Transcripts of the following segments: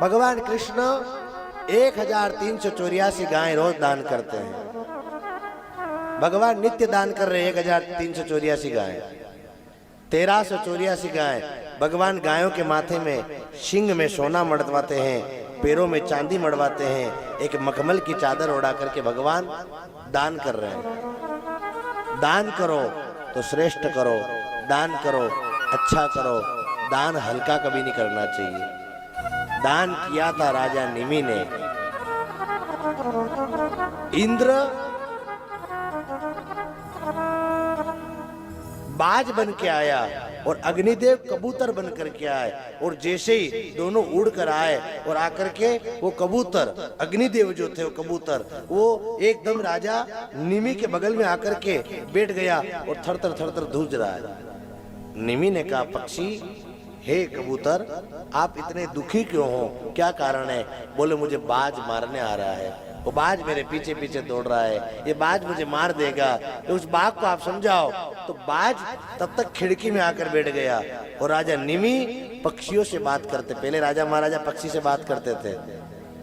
भगवान कृष्ण 1384 गायें रोज दान करते हैं। भगवान नित्य दान कर रहे 1384 गायें। 1384 गायें भगवान गायों के माथे में शिंग में सोना मड़वाते हैं, पैरों में चांदी मड़वाते हैं, एक मखमल की चादर उड़ा करके भगवान दान कर रहे हैं। दान करो तो श्रेष्ठ करो, दान करो अच्छा करो, दान हल्का कभी नहीं करना चाहिए। दान किया था राजा निमि ने। इंद्र बाज बन के आया और अग्निदेव कबूतर बन करके आए, और जैसे ही दोनों उड़ कर आए और आकर के वो कबूतर, अग्निदेव जो थे वो कबूतर, वो एकदम राजा निमि के बगल में आकर के बैठ गया और थर थर धूज रहा है। निमि ने कहा, पक्षी, हे कबूतर, आप इतने दुखी क्यों हो, क्या कारण है? बोले, मुझे बाज मारने आ रहा है, वो बाज मेरे पीछे पीछे दौड़ रहा है, ये बाज मुझे मार देगा, तो उस बाघ को आप समझाओ। तो बाज तब तक खिड़की में आकर बैठ गया और राजा निमि पक्षियों से बात करते। पहले राजा महाराजा पक्षी से बात करते थे,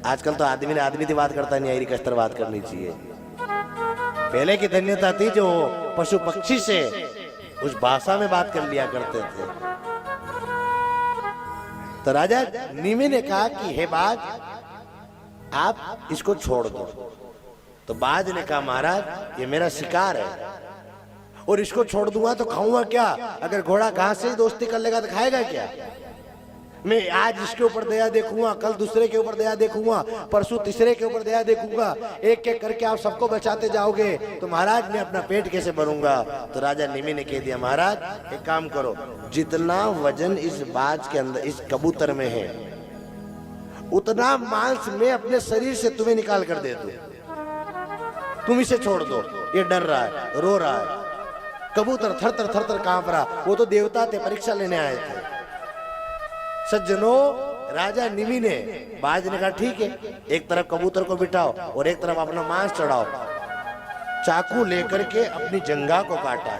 आजकल तो आदमी ने आदमी से बात करता नहीं, आई कस्तर बात करनी चाहिए। पहले की धन्यता थी जो पशु पक्षी से उस भाषा में बात कर लिया करते थे। तो राजा निमि ने कहा कि हे बाज, आप इसको छोड़ दो। तो बाज ने कहा, महाराज, ये मेरा शिकार है और इसको छोड़ दूंगा तो खाऊंगा क्या? अगर घोड़ा घास से ही दोस्ती कर लेगा तो खाएगा क्या? मैं आज इसके ऊपर दया देखूंगा, कल दूसरे के ऊपर दया देखूंगा, परसों तीसरे के ऊपर दया देखूंगा, एक एक करके आप सबको बचाते जाओगे तो महाराज मैं अपना पेट कैसे भरूंगा? तो राजा निमि ने कह दिया, महाराज एक काम करो, जितना वजन इस बाज के अंदर, इस कबूतर में है, उतना मांस मैं अपने शरीर से तुम्हें निकाल कर दे दूं, तुम इसे छोड़ दो, ये डर रहा है, रो रहा है। कबूतर थर थर कांप रहा। वो तो देवता थे, परीक्षा लेने आए थे। सज्जनों, राजा निमि ने, बाज ने कहा, ठीक है, एक तरफ कबूतर को बिठाओ और एक तरफ अपना मांस चढ़ाओ। चाकू लेकर के अपनी जंघा को काटा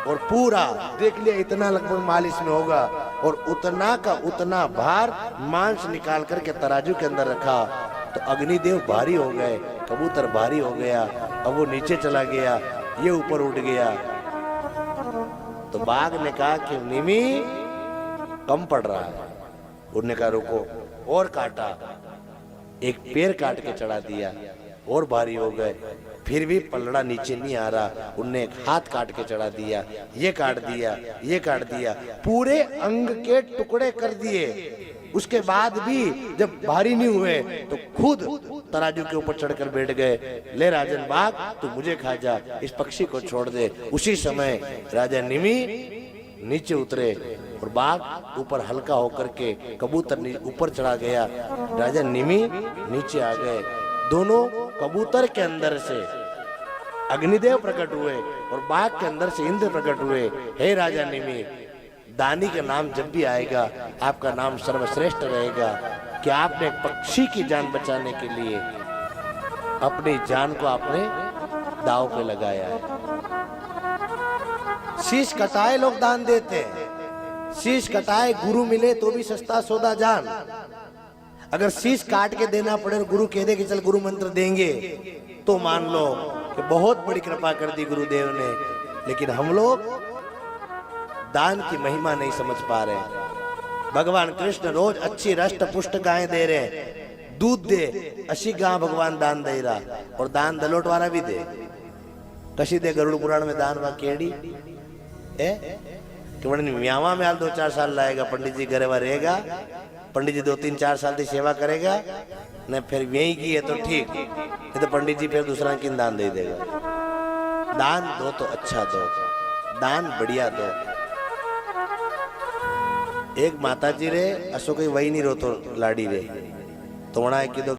और पूरा देख लिया, इतना लगभग माल इसमें होगा, और उतना का उतना भार मांस निकाल करके तराजू के अंदर रखा। तो अग्निदेव भारी हो गए, कबूतर भारी हो गया, अब वो नीचे चला गया, ये ऊपर उठ गया। तो बाघ ने कहा कि निमि कम पड़ रहा है। उन्होंने कहा रुको, और काटा, एक पैर काट के चढ़ा दिया, और भारी हो गए, फिर भी पलड़ा नीचे नहीं आ रहा। उनने एक हाथ काट के चढ़ा दिया, ये काट दिया, ये काट दिया, पूरे अंग के टुकड़े कर दिए। उसके बाद भी जब भारी नहीं हुए तो खुद तराजू के ऊपर चढ़कर बैठ गए। ले राजन बाघ, तू मुझे खा जा, इस पक्षी को छोड़ दे। उसी समय राजा निमि नीचे उतरे और बाघ ऊपर हल्का होकर के कबूतर ऊपर चढ़ा गया। राजा निमि नीचे आ गए। दोनों कबूतर के अंदर से अग्निदेव प्रकट हुए और बाघ के अंदर से इंद्र प्रकट हुए। हे राजा निमि, दानी का नाम जब भी आएगा आपका नाम सर्वश्रेष्ठ रहेगा कि आपने एक पक्षी की जान बचाने के लिए अपनी जान को आपने दांव पे लगाया है। शीश कटाए लोग दान देते हैं, शीश कटाए गुरु मिले तो भी सस्ता सौदा जान। अगर शीश काट के देना पड़े और गुरु कह दे कि चल गुरु मंत्र देंगे तो मान लो कि बहुत बड़ी कृपा कर दी गुरुदेव ने। लेकिन हम लोग दान की महिमा नहीं समझ पा रहे। भगवान कृष्ण रोज अच्छी रष्ट पुष्ट गायें दे रहे हैं, दूध दे, अशी गां भगवान दान दे रहा, और दान दलोट वाला भी दे। कशी दे गरुड़ पुराण में दान वा केड़ी कि म्यावा में हाल 2-4 साल लाएगा, पंडित जी घरे रहेगा, पंडित जी 2-3-4 साल की सेवा करेगा न, फिर यही की है तो ठीक, नहीं तो पंडित जी फिर दूसरा किन दान दे देगा। दान दो तो अच्छा दो, दान बढ़िया दो। एक माता जी रे असो कोई वही नहीं रो तो लाड़ी रे तो कीधो